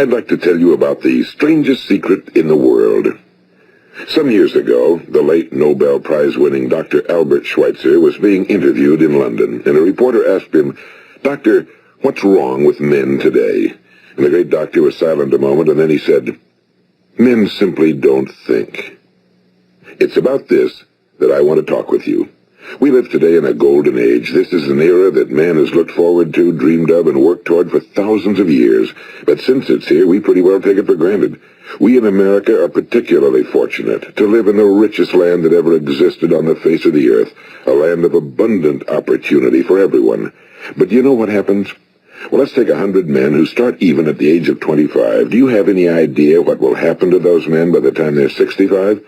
I'd like to tell you about the strangest secret in the world. Some years ago, the late Nobel Prize-winning Dr. Albert Schweitzer was being interviewed in London, and a reporter asked him, "Doctor, what's wrong with men today?" And the great doctor was silent a moment, and then he said, "Men simply don't think." It's about this that I want to talk with you. We live today in a golden age. This is an era that man has looked forward to, dreamed of, and worked toward for thousands of years. But since it's here, we pretty well take it for granted. We in America are particularly fortunate to live in the richest land that ever existed on the face of the earth, a land of abundant opportunity for everyone. But do you know what happens? Well, let's take 100 men who start even at the age of 25. Do you have any idea what will happen to those men by the time they're 65?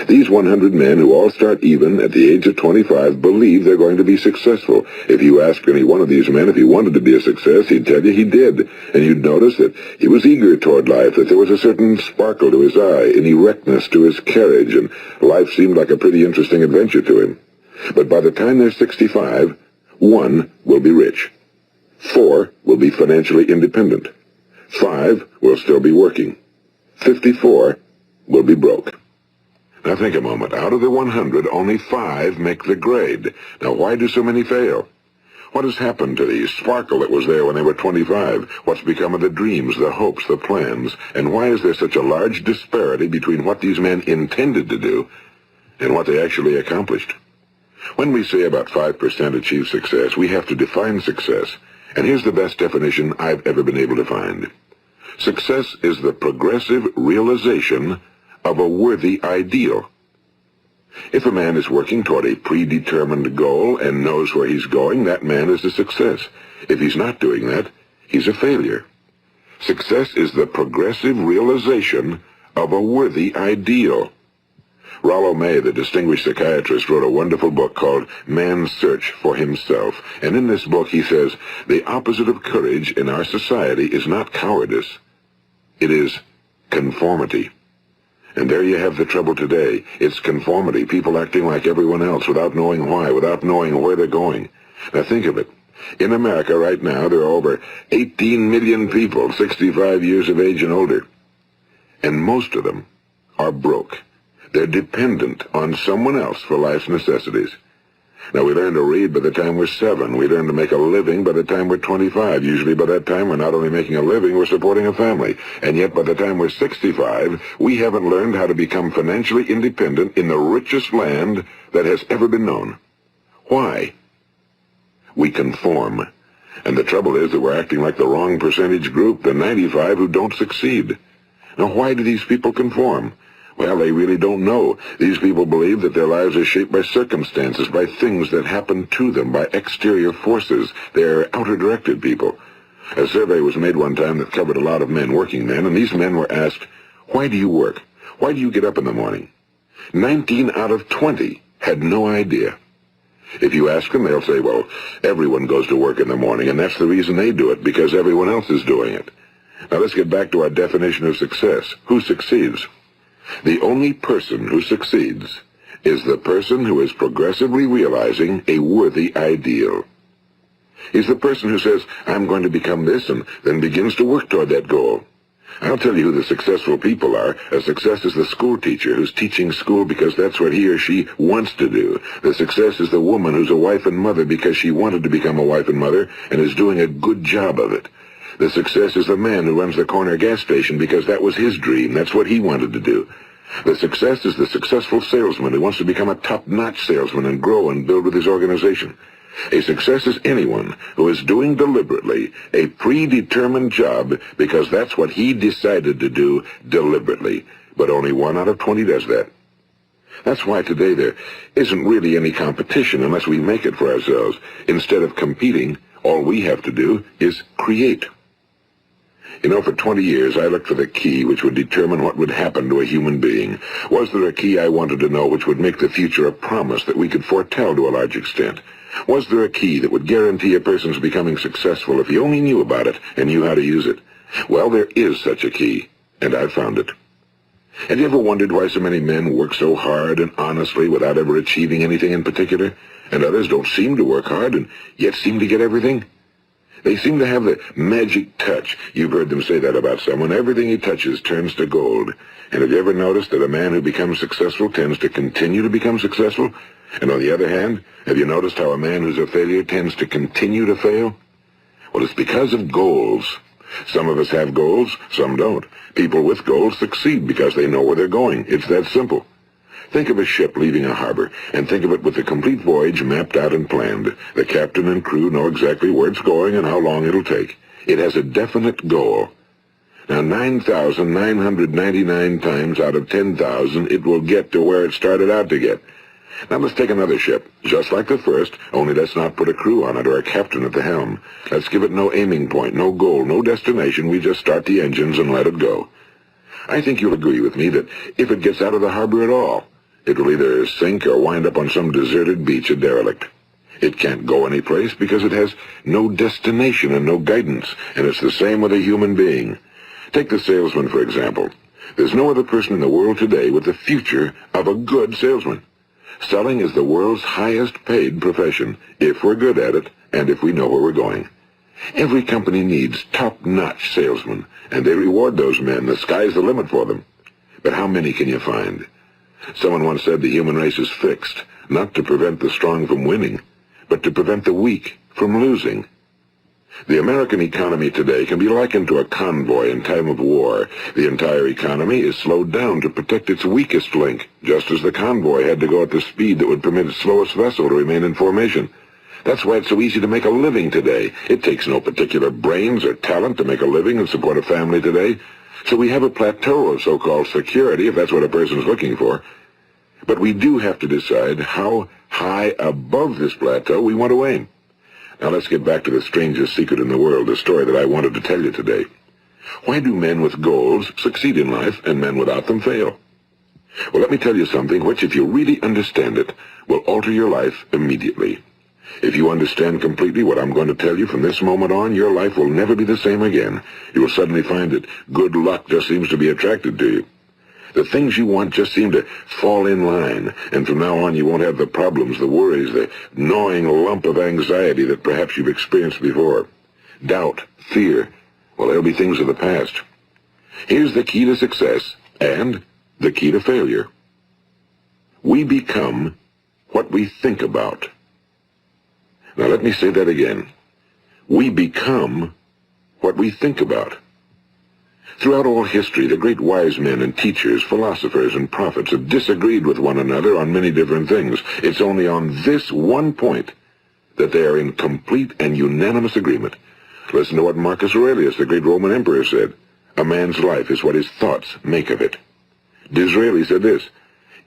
These 100 men who all start even at the age of 25 believe they're going to be successful. If you ask any one of these men if he wanted to be a success, he'd tell you he did. And you'd notice that he was eager toward life, that there was a certain sparkle to his eye, an erectness to his carriage, and life seemed like a pretty interesting adventure to him. But by the time they're 65, 1 will be rich. 4 will be financially independent. 5 will still be working. 54 will be broke. Now think a moment. Out of the 100, only 5 make the grade. Now why do so many fail? What has happened to the sparkle that was there when they were 25? What's become of the dreams, the hopes, the plans? And why is there such a large disparity between what these men intended to do and what they actually accomplished? When we say about 5% achieve success, we have to define success. And here's the best definition I've ever been able to find. Success is the progressive realization of a worthy ideal. If a man is working toward a predetermined goal and knows where he's going, that man is a success. If he's not doing that, he's a failure. Success is the progressive realization of a worthy ideal. Rollo May, the distinguished psychiatrist, wrote a wonderful book called Man's Search for Himself. And in this book he says, the opposite of courage in our society is not cowardice. It is conformity. And there you have the trouble today. It's conformity, people acting like everyone else without knowing why, without knowing where they're going. Now think of it. In America right now, there are over 18 million people 65 years of age and older. And most of them are broke. They're dependent on someone else for life's necessities. Now, we learn to read by the time we're 7. We learn to make a living by the time we're 25. Usually by that time, we're not only making a living, we're supporting a family. And yet, by the time we're 65, we haven't learned how to become financially independent in the richest land that has ever been known. Why? We conform. And the trouble is that we're acting like the wrong percentage group, the 95 who don't succeed. Now, why do these people conform? Well, they really don't know. These people believe that their lives are shaped by circumstances, by things that happen to them, by exterior forces. They're outer-directed people. A survey was made one time that covered a lot of men, working men, and these men were asked, "Why do you work? Why do you get up in the morning?" 19 out of 20 had no idea. If you ask them, they'll say, well, everyone goes to work in the morning, and that's the reason they do it, because everyone else is doing it. Now let's get back to our definition of success. Who succeeds? The only person who succeeds is the person who is progressively realizing a worthy ideal. He's the person who says, I'm going to become this, and then begins to work toward that goal. I'll tell you who the successful people are. A success is the school teacher who's teaching school because that's what he or she wants to do. The success is the woman who's a wife and mother because she wanted to become a wife and mother and is doing a good job of it. The success is the man who runs the corner gas station because that was his dream. That's what he wanted to do. The success is the successful salesman who wants to become a top-notch salesman and grow and build with his organization. A success is anyone who is doing deliberately a predetermined job because that's what he decided to do deliberately. But only 1 out of 20 does that. That's why today there isn't really any competition unless we make it for ourselves. Instead of competing, all we have to do is create. You know, for 20 years, I looked for the key which would determine what would happen to a human being. Was there a key I wanted to know which would make the future a promise that we could foretell to a large extent? Was there a key that would guarantee a person's becoming successful if he only knew about it and knew how to use it? Well, there is such a key, and I've found it. Have you ever wondered why so many men work so hard and honestly without ever achieving anything in particular, and others don't seem to work hard and yet seem to get everything? They seem to have the magic touch. You've heard them say that about someone. Everything he touches turns to gold. And have you ever noticed that a man who becomes successful tends to continue to become successful? And on the other hand, have you noticed how a man who's a failure tends to continue to fail? Well, it's because of goals. Some of us have goals, some don't. People with goals succeed because they know where they're going. It's that simple. Think of a ship leaving a harbor, and think of it with the complete voyage mapped out and planned. The captain and crew know exactly where it's going and how long it'll take. It has a definite goal. Now, 9,999 times out of 10,000, it will get to where it started out to get. Now let's take another ship, just like the first, only let's not put a crew on it or a captain at the helm. Let's give it no aiming point, no goal, no destination. We just start the engines and let it go. I think you'll agree with me that if it gets out of the harbor at all, it will either sink or wind up on some deserted beach, a derelict. It can't go anyplace because it has no destination and no guidance, and it's the same with a human being. Take the salesman, for example. There's no other person in the world today with the future of a good salesman. Selling is the world's highest paid profession, if we're good at it and if we know where we're going. Every company needs top-notch salesmen, and they reward those men. The sky's the limit for them. But how many can you find? Someone once said the human race is fixed, not to prevent the strong from winning, but to prevent the weak from losing. The American economy today can be likened to a convoy in time of war. The entire economy is slowed down to protect its weakest link, just as the convoy had to go at the speed that would permit its slowest vessel to remain in formation. That's why it's so easy to make a living today. It takes no particular brains or talent to make a living and support a family today. So we have a plateau of so-called security, if that's what a person's looking for. But we do have to decide how high above this plateau we want to aim. Now let's get back to the strangest secret in the world, the story that I wanted to tell you today. Why do men with goals succeed in life and men without them fail? Well, let me tell you something which, if you really understand it, will alter your life immediately. If you understand completely what I'm going to tell you from this moment on, your life will never be the same again. You will suddenly find that good luck just seems to be attracted to you. The things you want just seem to fall in line, and from now on you won't have the problems, the worries, the gnawing lump of anxiety that perhaps you've experienced before. Doubt, fear, well, they'll be things of the past. Here's the key to success and the key to failure. We become what we think about. Now let me say that again. We become what we think about. Throughout all history, the great wise men and teachers, philosophers and prophets have disagreed with one another on many different things. It's only on this one point that they are in complete and unanimous agreement. Listen to what Marcus Aurelius, the great Roman emperor, said. A man's life is what his thoughts make of it. Disraeli said this.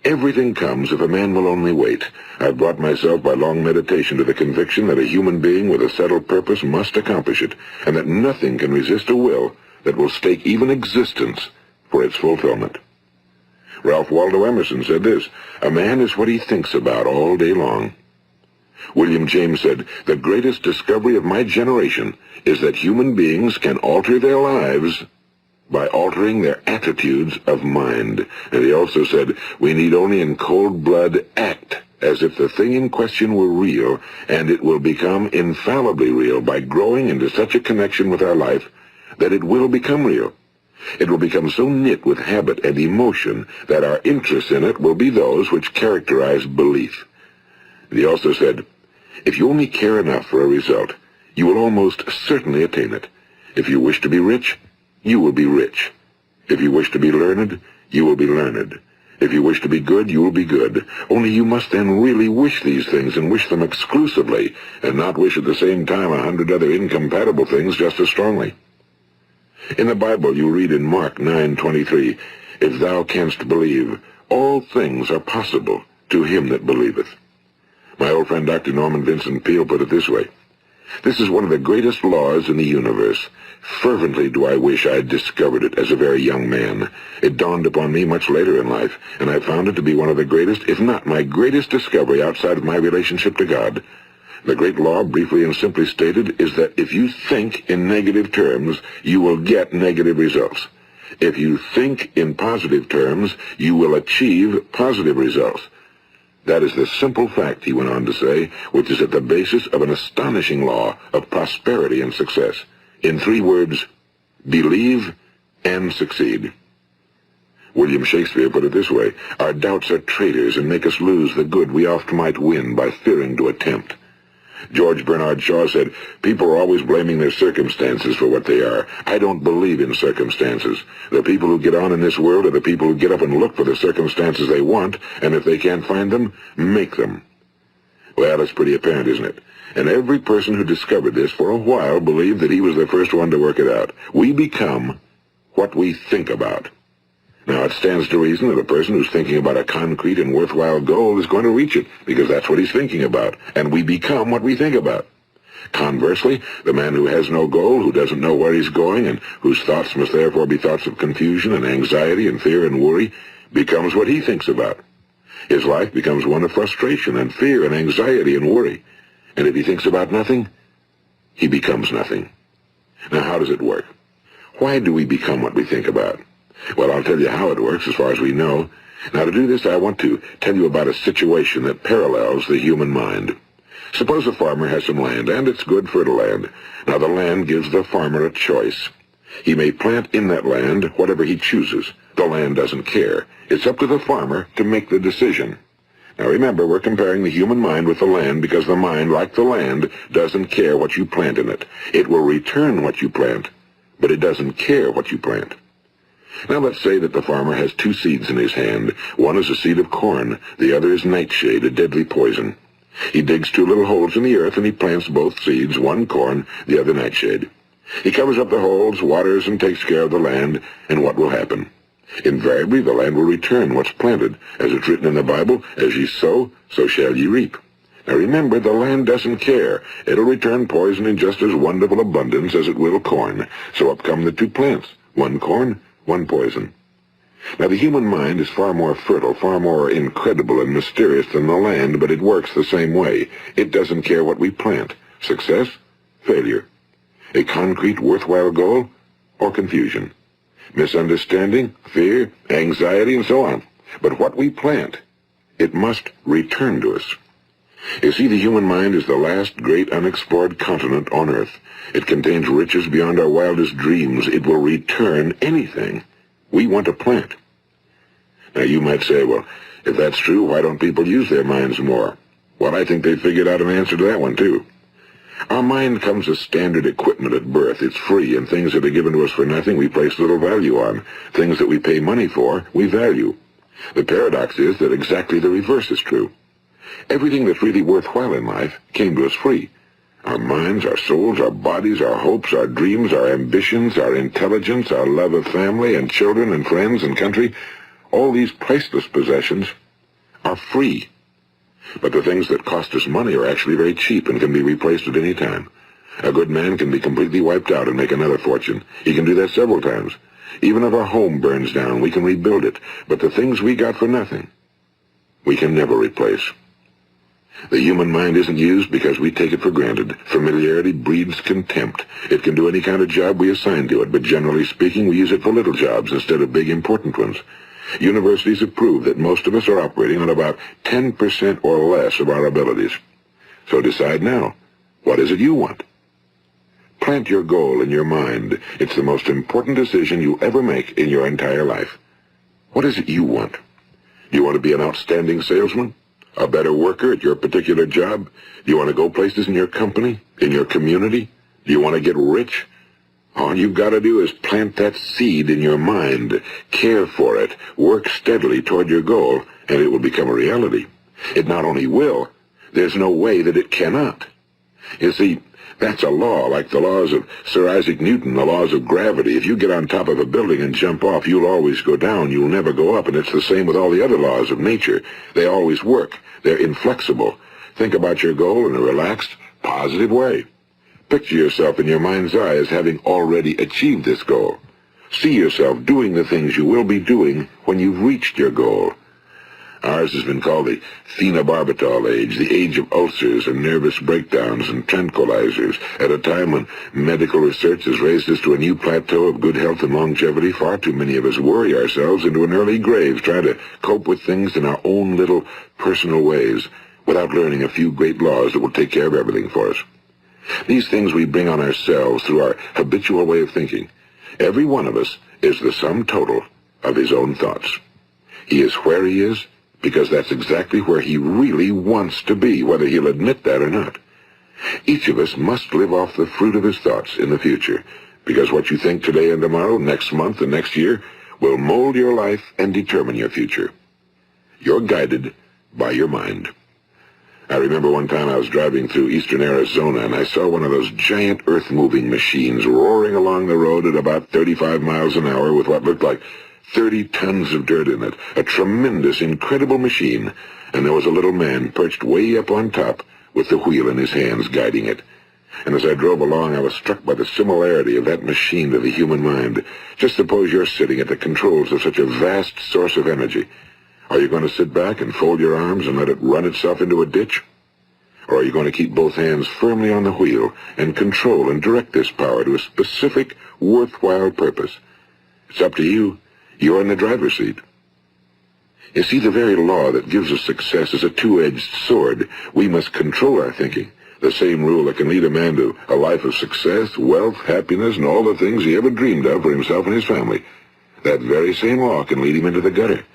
Everything comes if a man will only wait. I've brought myself by long meditation to the conviction that a human being with a settled purpose must accomplish it, and that nothing can resist a will that will stake even existence for its fulfillment. Ralph Waldo Emerson said this, a man is what he thinks about all day long. William James said, the greatest discovery of my generation is that human beings can alter their lives by altering their attitudes of mind. And he also said, we need only in cold blood act as if the thing in question were real, and it will become infallibly real by growing into such a connection with our life that it will become real. It will become so knit with habit and emotion that our interest in it will be those which characterize belief. And he also said, if you only care enough for a result, you will almost certainly attain it. If you wish to be rich, you will be rich. If you wish to be learned, you will be learned. If you wish to be good, you will be good. Only you must then really wish these things and wish them exclusively, and not wish at the same time 100 other incompatible things just as strongly. In the Bible, you read in Mark 9:23, if thou canst believe, all things are possible to him that believeth. My old friend Dr. Norman Vincent Peale put it this way, this is one of the greatest laws in the universe. Fervently do I wish I had discovered it as a very young man. It dawned upon me much later in life, and I found it to be one of the greatest, if not my greatest discovery outside of my relationship to God. The great law, briefly and simply stated, is that if you think in negative terms, you will get negative results. If you think in positive terms, you will achieve positive results. That is the simple fact, he went on to say, which is at the basis of an astonishing law of prosperity and success. In 3 words, believe and succeed. William Shakespeare put it this way: our doubts are traitors and make us lose the good we oft might win by fearing to attempt. George Bernard Shaw said, people are always blaming their circumstances for what they are. I don't believe in circumstances. The people who get on in this world are the people who get up and look for the circumstances they want, and if they can't find them, make them. Well, it's pretty apparent, isn't it? And every person who discovered this for a while believed that he was the first one to work it out. We become what we think about. Now, it stands to reason that a person who's thinking about a concrete and worthwhile goal is going to reach it, because that's what he's thinking about, and we become what we think about. Conversely, the man who has no goal, who doesn't know where he's going, and whose thoughts must therefore be thoughts of confusion and anxiety and fear and worry, becomes what he thinks about. His life becomes one of frustration and fear and anxiety and worry. And if he thinks about nothing, he becomes nothing. Now, how does it work? Why do we become what we think about? Well, I'll tell you how it works as far as we know. Now, to do this, I want to tell you about a situation that parallels the human mind. Suppose a farmer has some land, and it's good fertile land. Now, the land gives the farmer a choice. He may plant in that land whatever he chooses. The land doesn't care. It's up to the farmer to make the decision. Now, remember, we're comparing the human mind with the land because the mind, like the land, doesn't care what you plant in it. It will return what you plant, but it doesn't care what you plant. Now, let's say that the farmer has 2 seeds in his hand. One is a seed of corn. The other is nightshade, a deadly poison. He digs 2 little holes in the earth, and he plants both seeds, one corn, the other nightshade. He covers up the holes, waters, and takes care of the land, and what will happen? Invariably, the land will return what's planted. As it's written in the Bible, as ye sow, so shall ye reap. Now remember, the land doesn't care. It'll return poison in just as wonderful abundance as it will corn. So up come the 2 plants, one corn, one poison. Now, the human mind is far more fertile, far more incredible and mysterious than the land, but it works the same way. It doesn't care what we plant. Success, failure. A concrete, worthwhile goal, or confusion. Misunderstanding, fear, anxiety, and so on. But what we plant, it must return to us. You see, the human mind is the last great unexplored continent on Earth. It contains riches beyond our wildest dreams. It will return anything we want to plant. Now, you might say, well, if that's true, why don't people use their minds more? Well, I think they figured out an answer to that one, too. Our mind comes as standard equipment at birth. It's free, and things that are given to us for nothing we place little value on. Things that we pay money for, we value. The paradox is that exactly the reverse is true. Everything that's really worthwhile in life came to us free. Our minds, our souls, our bodies, our hopes, our dreams, our ambitions, our intelligence, our love of family and children and friends and country, all these priceless possessions are free. But the things that cost us money are actually very cheap and can be replaced at any time. A good man can be completely wiped out and make another fortune. He can do that several times. Even if our home burns down, we can rebuild it. But the things we got for nothing, we can never replace. The human mind isn't used because we take it for granted. Familiarity breeds contempt. It can do any kind of job we assign to it, but generally speaking, we use it for little jobs instead of big, important ones. Universities have proved that most of us are operating on about 10% or less of our abilities. So decide now, what is it you want? Plant your goal in your mind. It's the most important decision you'll ever make in your entire life. What is it you want? Do you want to be an outstanding salesman? A better worker at your particular job? Do you want to go places in your company? In your community? Do you want to get rich? All you've got to do is plant that seed in your mind, care for it, work steadily toward your goal, and it will become a reality. It not only will, there's no way that it cannot. You see, that's a law, like the laws of Sir Isaac Newton, the laws of gravity. If you get on top of a building and jump off, you'll always go down. You'll never go up, and it's the same with all the other laws of nature. They always work. They're inflexible. Think about your goal in a relaxed, positive way. Picture yourself in your mind's eye as having already achieved this goal. See yourself doing the things you will be doing when you've reached your goal. Ours has been called the phenobarbital age, the age of ulcers and nervous breakdowns and tranquilizers, at a time when medical research has raised us to a new plateau of good health and longevity. Far too many of us worry ourselves into an early grave trying to cope with things in our own little personal ways without learning a few great laws that will take care of everything for us. These things we bring on ourselves through our habitual way of thinking. Every one of us is the sum total of his own thoughts. He is where he is because that's exactly where he really wants to be, whether he'll admit that or not. Each of us must live off the fruit of his thoughts in the future, because what you think today and tomorrow, next month and next year, will mold your life and determine your future. You're guided by your mind. I remember one time I was driving through eastern Arizona, and I saw one of those giant earth-moving machines roaring along the road at about 35 miles an hour with what looked like 30 tons of dirt in it. A tremendous, incredible machine, and there was a little man perched way up on top with the wheel in his hands guiding it. And as I drove along, I was struck by the similarity of that machine to the human mind. Just suppose you're sitting at the controls of such a vast source of energy. Are you going to sit back and fold your arms and let it run itself into a ditch? Or are you going to keep both hands firmly on the wheel and control and direct this power to a specific, worthwhile purpose? It's up to you. You're in the driver's seat. You see, the very law that gives us success is a two-edged sword. We must control our thinking. The same rule that can lead a man to a life of success, wealth, happiness, and all the things he ever dreamed of for himself and his family. That very same law can lead him into the gutter.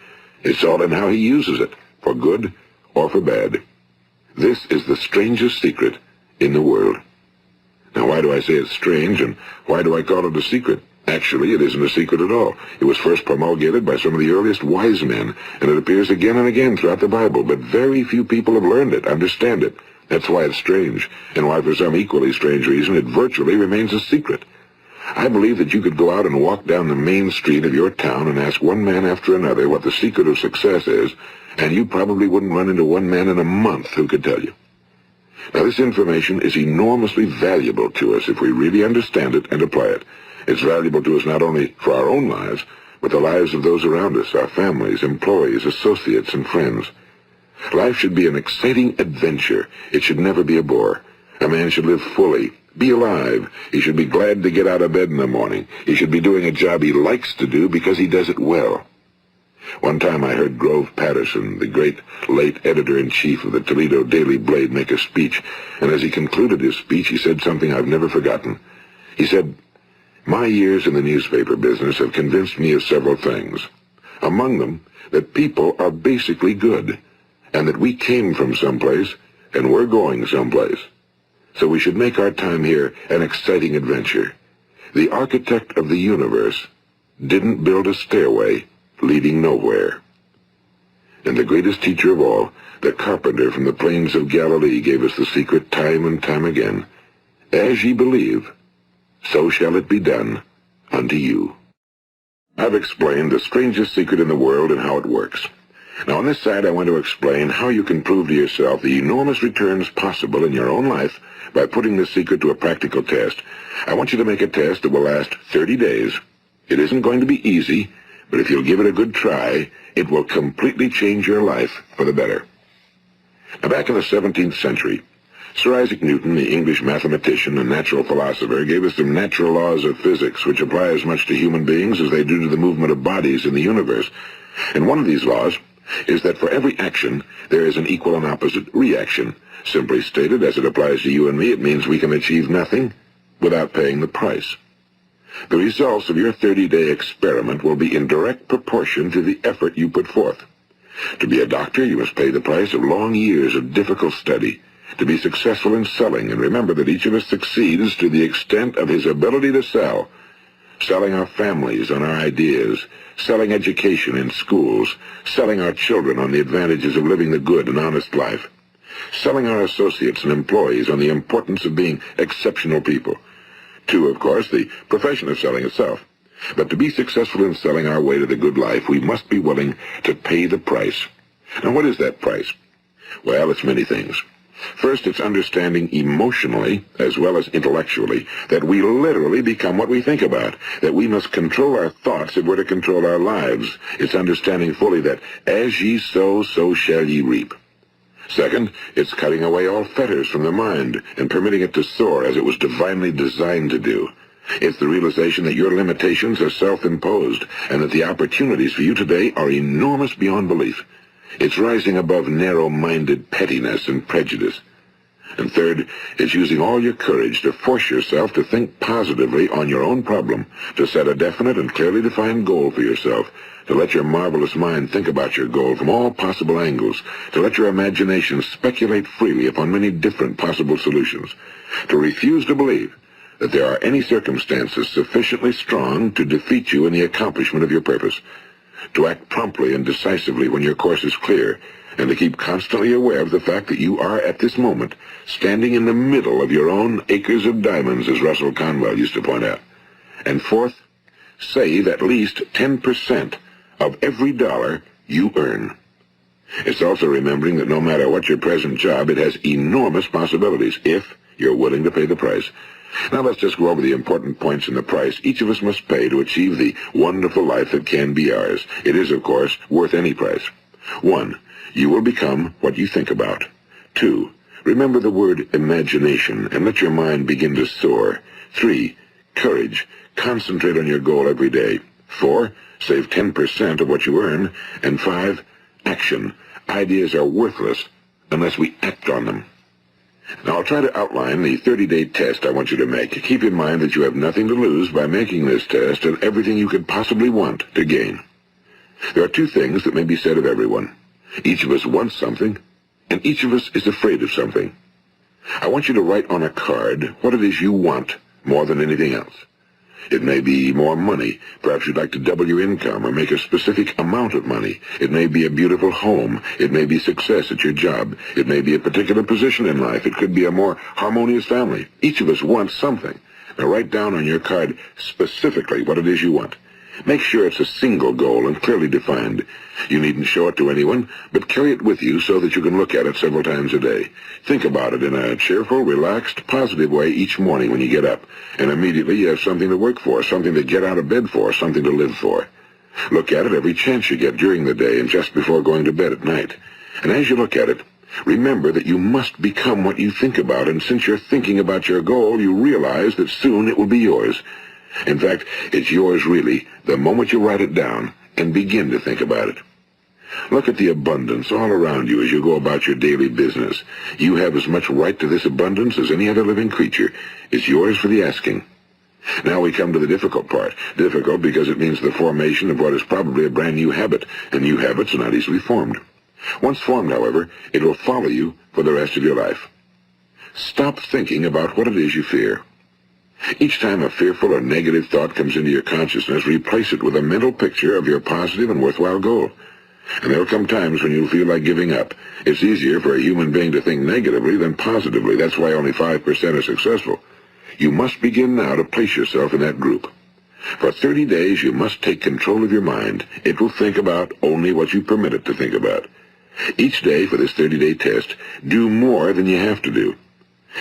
It's all in how he uses it, for good or for bad. This is the strangest secret in the world. Now, why do I say it's strange, and why do I call it a secret? Actually, it isn't a secret at all. It was first promulgated by some of the earliest wise men, and it appears again and again throughout the Bible, but very few people have learned it, understand it. That's why it's strange, and why for some equally strange reason it virtually remains a secret. I believe that you could go out and walk down the main street of your town and ask one man after another what the secret of success is, and you probably wouldn't run into one man in a month who could tell you. Now, this information is enormously valuable to us if we really understand it and apply it. It's valuable to us not only for our own lives, but the lives of those around us, our families, employees, associates, and friends. Life should be an exciting adventure. It should never be a bore. A man should live fully, be alive. He should be glad to get out of bed in the morning. He should be doing a job he likes to do because he does it well. One time I heard Grove Patterson, the great late editor-in-chief of the Toledo Daily Blade, make a speech, and as he concluded his speech, he said something I've never forgotten. He said, "My years in the newspaper business have convinced me of several things. Among them, that people are basically good, and that we came from someplace, and we're going someplace. So we should make our time here an exciting adventure. The architect of the universe didn't build a stairway leading nowhere." And the greatest teacher of all, the carpenter from the plains of Galilee, gave us the secret time and time again. As ye believe, so shall it be done unto you. I've explained the strangest secret in the world and how it works. Now, on this side, I want to explain how you can prove to yourself the enormous returns possible in your own life by putting this secret to a practical test. I want you to make a test that will last 30 days. It isn't going to be easy, but if you'll give it a good try, it will completely change your life for the better. Now, back in the 17th century, Sir Isaac Newton, the English mathematician and natural philosopher, gave us some natural laws of physics which apply as much to human beings as they do to the movement of bodies in the universe. And one of these laws is that for every action, there is an equal and opposite reaction. Simply stated, as it applies to you and me, it means we can achieve nothing without paying the price. The results of your 30-day experiment will be in direct proportion to the effort you put forth. To be a doctor, you must pay the price of long years of difficult study. To be successful in selling, and remember that each of us succeeds to the extent of his ability to sell. Selling our families on our ideas, selling education in schools, selling our children on the advantages of living the good and honest life, selling our associates and employees on the importance of being exceptional people. To, of course, the profession of selling itself. But to be successful in selling our way to the good life, we must be willing to pay the price. Now, what is that price? Well, it's many things. First, it's understanding emotionally, as well as intellectually, that we literally become what we think about, that we must control our thoughts if we're to control our lives. It's understanding fully that as ye sow, so shall ye reap. Second, it's cutting away all fetters from the mind and permitting it to soar as it was divinely designed to do. It's the realization that your limitations are self-imposed and that the opportunities for you today are enormous beyond belief. It's rising above narrow-minded pettiness and prejudice. And third, it's using all your courage to force yourself to think positively on your own problem, to set a definite and clearly defined goal for yourself, to let your marvelous mind think about your goal from all possible angles, to let your imagination speculate freely upon many different possible solutions, to refuse to believe that there are any circumstances sufficiently strong to defeat you in the accomplishment of your purpose, to act promptly and decisively when your course is clear, and to keep constantly aware of the fact that you are, at this moment, standing in the middle of your own acres of diamonds, as Russell Conwell used to point out. And fourth, save at least 10% of every dollar you earn. It's also remembering that no matter what your present job, it has enormous possibilities, if you're willing to pay the price. Now let's just go over the important points in the price each of us must pay to achieve the wonderful life that can be ours. It is, of course, worth any price. 1. You will become what you think about. 2. Remember the word imagination and let your mind begin to soar. 3. Courage. Concentrate on your goal every day. 4. Save 10% of what you earn. And 5. Action. Ideas are worthless unless we act on them. Now, I'll try to outline the 30-day test I want you to make. Keep in mind that you have nothing to lose by making this test and everything you could possibly want to gain. There are two things that may be said of everyone. Each of us wants something, and each of us is afraid of something. I want you to write on a card what it is you want more than anything else. It may be more money. Perhaps you'd like to double your income or make a specific amount of money. It may be a beautiful home. It may be success at your job. It may be a particular position in life. It could be a more harmonious family. Each of us wants something. Now write down on your card specifically what it is you want. Make sure it's a single goal and clearly defined. You needn't show it to anyone, but carry it with you so that you can look at it several times a day. Think about it in a cheerful, relaxed, positive way each morning when you get up, and immediately you have something to work for, something to get out of bed for, something to live for. Look at it every chance you get during the day and just before going to bed at night. And as you look at it, remember that you must become what you think about, and since you're thinking about your goal, you realize that soon it will be yours. In fact, it's yours really the moment you write it down and begin to think about it. Look at the abundance all around you as you go about your daily business. You have as much right to this abundance as any other living creature. It's yours for the asking. Now we come to the difficult part. Difficult because it means the formation of what is probably a brand new habit, and new habits are not easily formed. Once formed, however, it will follow you for the rest of your life. Stop thinking about what it is you fear. Each time a fearful or negative thought comes into your consciousness, replace it with a mental picture of your positive and worthwhile goal. And there will come times when you'll feel like giving up. It's easier for a human being to think negatively than positively. That's why only 5% are successful. You must begin now to place yourself in that group. For 30 days, you must take control of your mind. It will think about only what you permit it to think about. Each day for this 30-day test, do more than you have to do.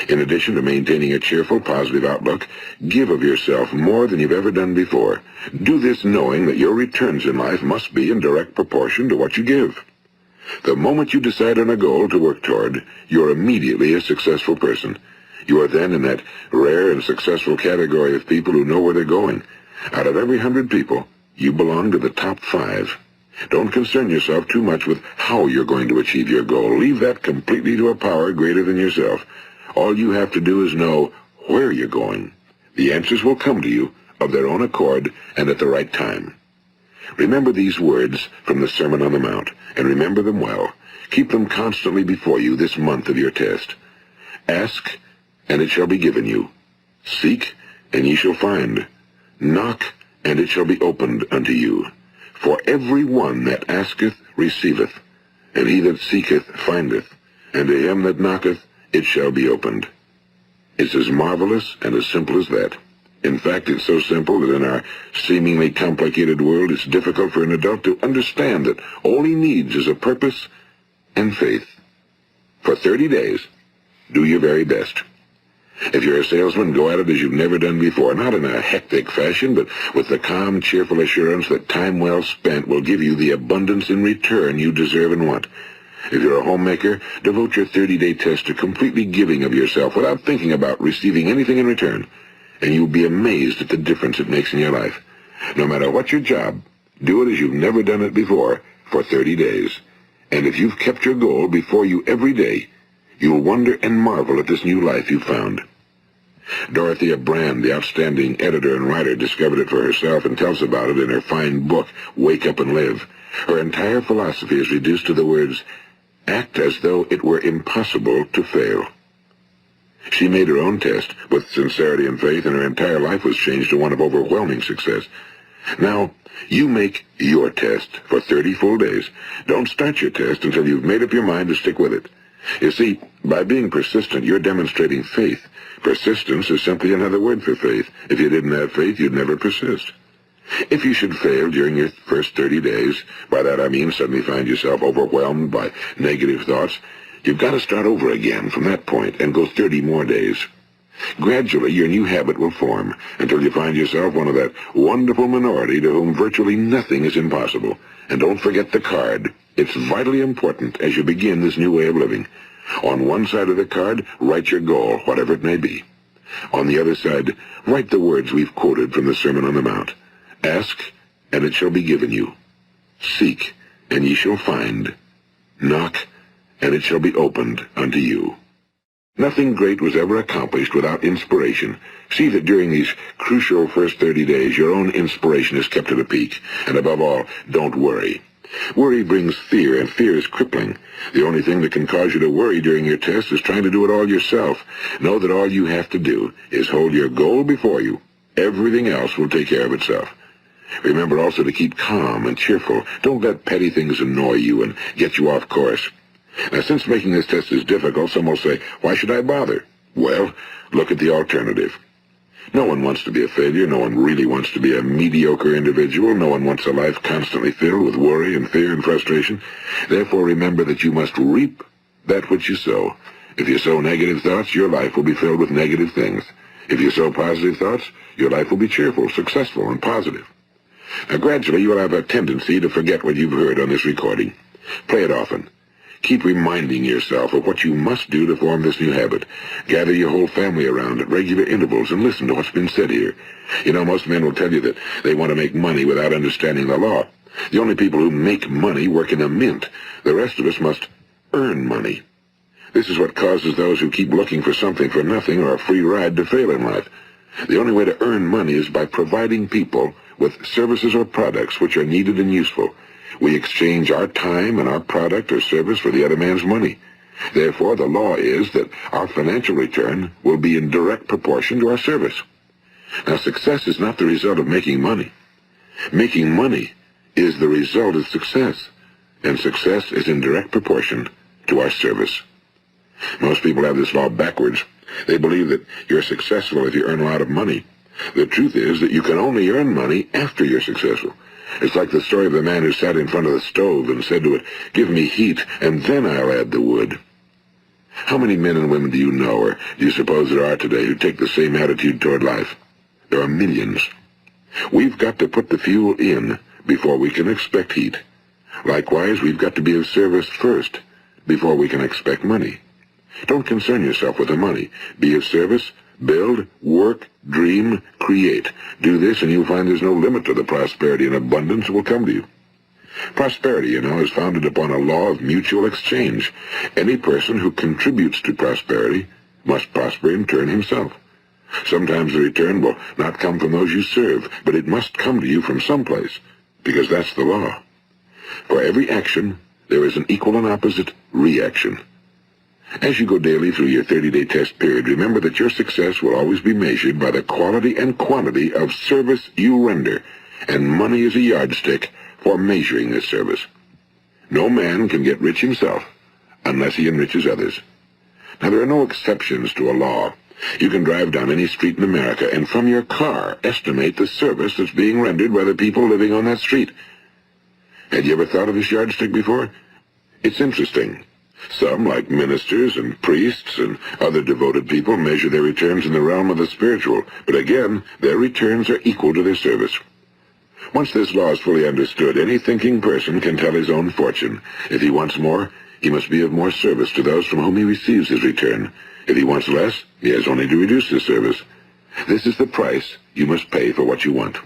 In addition to maintaining a cheerful, positive outlook, give of yourself more than you've ever done before. Do this knowing that your returns in life must be in direct proportion to what you give. The moment you decide on a goal to work toward, you're immediately a successful person. You are then in that rare and successful category of people who know where they're going. Out of every 100 people, you belong to the top 5. Don't concern yourself too much with how you're going to achieve your goal. Leave that completely to a power greater than yourself. All you have to do is know where you're going. The answers will come to you of their own accord and at the right time. Remember these words from the Sermon on the Mount, and remember them well. Keep them constantly before you this month of your test. Ask, and it shall be given you. Seek, and ye shall find. Knock, and it shall be opened unto you. For every one that asketh receiveth, and he that seeketh findeth, and to him that knocketh it shall be opened. It's as marvelous and as simple as that. In fact, it's so simple that in our seemingly complicated world, it's difficult for an adult to understand that all he needs is a purpose and faith. For 30 days, Do your very best. If you're a salesman, go at it as you've never done before, not in a hectic fashion, but with the calm, cheerful assurance that time well spent will give you the abundance in return you deserve and want. If you're a homemaker, devote your 30-day test to completely giving of yourself without thinking about receiving anything in return, and you'll be amazed at the difference it makes in your life. No matter what your job, do it as you've never done it before for 30 days. And if you've kept your goal before you every day, you'll wonder and marvel at this new life you've found. Dorothea Brand, the outstanding editor and writer, discovered it for herself and tells about it in her fine book, Wake Up and Live. Her entire philosophy is reduced to the words, act as though it were impossible to fail. She made her own test with sincerity and faith, and her entire life was changed to one of overwhelming success. Now, you make your test for 30 full days. Don't start your test until you've made up your mind to stick with it. You see, by being persistent, you're demonstrating faith. Persistence is simply another word for faith. If you didn't have faith, you'd never persist. If you should fail during your first 30 days, by that I mean suddenly find yourself overwhelmed by negative thoughts, you've got to start over again from that point and go 30 more days. Gradually, your new habit will form until you find yourself one of that wonderful minority to whom virtually nothing is impossible. And don't forget the card. It's vitally important as you begin this new way of living. On one side of the card, write your goal, whatever it may be. On the other side, write the words we've quoted from the Sermon on the Mount. Ask, and it shall be given you. Seek, and ye shall find. Knock, and it shall be opened unto you. Nothing great was ever accomplished without inspiration. See that during these crucial first 30 days, your own inspiration is kept at a peak. And above all, don't worry. Worry brings fear, and fear is crippling. The only thing that can cause you to worry during your test is trying to do it all yourself. Know that all you have to do is hold your goal before you. Everything else will take care of itself. Remember also to keep calm and cheerful. Don't let petty things annoy you and get you off course. Now, since making this test is difficult, some will say, why should I bother? Well, look at the alternative. No one wants to be a failure. No one really wants to be a mediocre individual. No one wants a life constantly filled with worry and fear and frustration. Therefore, remember that you must reap that which you sow. If you sow negative thoughts, your life will be filled with negative things. If you sow positive thoughts, your life will be cheerful, successful, and positive. Now, gradually, you will have a tendency to forget what you've heard on this recording. Play it often. Keep reminding yourself of what you must do to form this new habit. Gather your whole family around at regular intervals and listen to what's been said here. You know, most men will tell you that they want to make money without understanding the law. The only people who make money work in a mint. The rest of us must earn money. This is what causes those who keep looking for something for nothing or a free ride to fail in life. The only way to earn money is by providing people with services or products which are needed and useful. We exchange our time and our product or service for the other man's money. Therefore, the law is that our financial return will be in direct proportion to our service. Now, success is not the result of making money. Making money is the result of success, and success is in direct proportion to our service. Most people have this law backwards. They believe that you're successful if you earn a lot of money. The truth is that you can only earn money after you're successful. It's like the story of the man who sat in front of the stove and said to it, "Give me heat, and then I'll add the wood." How many men and women do you know, or do you suppose there are today, who take the same attitude toward life? There are millions. We've got to put the fuel in before we can expect heat. Likewise, we've got to be of service first before we can expect money. Don't concern yourself with the money. Be of service. Build, work, dream, create. Do this and you'll find there's no limit to the prosperity and abundance that will come to you. Prosperity, you know, is founded upon a law of mutual exchange. Any person who contributes to prosperity must prosper in turn himself. Sometimes the return will not come from those you serve, but it must come to you from someplace, because that's the law. For every action, there is an equal and opposite reaction. As you go daily through your 30-day test period, remember that your success will always be measured by the quality and quantity of service you render, and money is a yardstick for measuring this service. No man can get rich himself unless he enriches others. Now, there are no exceptions to a law. You can drive down any street in America and from your car estimate the service that's being rendered by the people living on that street. Had you ever thought of this yardstick before? It's interesting. Some, like ministers and priests and other devoted people, measure their returns in the realm of the spiritual, but again, their returns are equal to their service. Once this law is fully understood, any thinking person can tell his own fortune. If he wants more, he must be of more service to those from whom he receives his return. If he wants less, he has only to reduce his service. This is the price you must pay for what you want.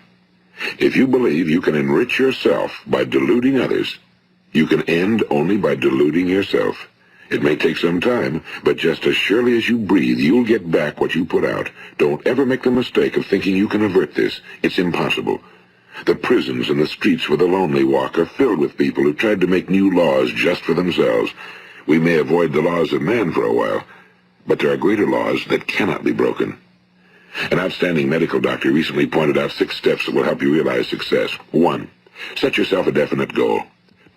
If you believe you can enrich yourself by deluding others, you can end only by deluding yourself. It may take some time, but just as surely as you breathe, you'll get back what you put out. Don't ever make the mistake of thinking you can avert this. It's impossible. The prisons and the streets where the lonely walk are filled with people who tried to make new laws just for themselves. We may avoid the laws of man for a while, but there are greater laws that cannot be broken. An outstanding medical doctor recently pointed out 6 steps that will help you realize success. 1. Set yourself a definite goal.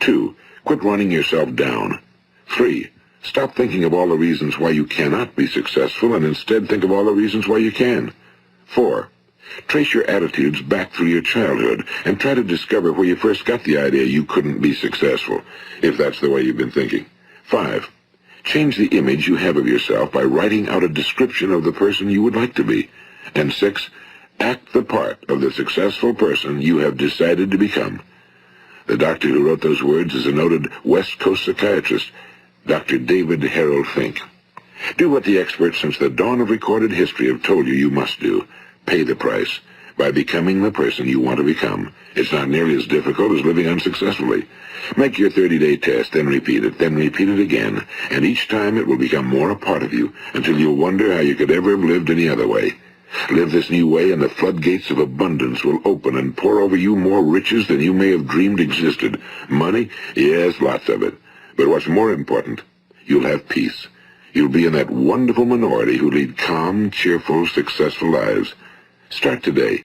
2. Quit running yourself down. 3. Stop thinking of all the reasons why you cannot be successful and instead think of all the reasons why you can. 4. Trace your attitudes back through your childhood and try to discover where you first got the idea you couldn't be successful, if that's the way you've been thinking. 5. Change the image you have of yourself by writing out a description of the person you would like to be. And 6. Act the part of the successful person you have decided to become. The doctor who wrote those words is a noted West Coast psychiatrist, Dr. David Harold Fink. Do what the experts since the dawn of recorded history have told you you must do. Pay the price by becoming the person you want to become. It's not nearly as difficult as living unsuccessfully. Make your 30-day test, then repeat it again, and each time it will become more a part of you until you'll wonder how you could ever have lived any other way. Live this new way and the floodgates of abundance will open and pour over you more riches than you may have dreamed existed. Money? Yes, lots of it. But what's more important, you'll have peace. You'll be in that wonderful minority who lead calm, cheerful, successful lives. Start today.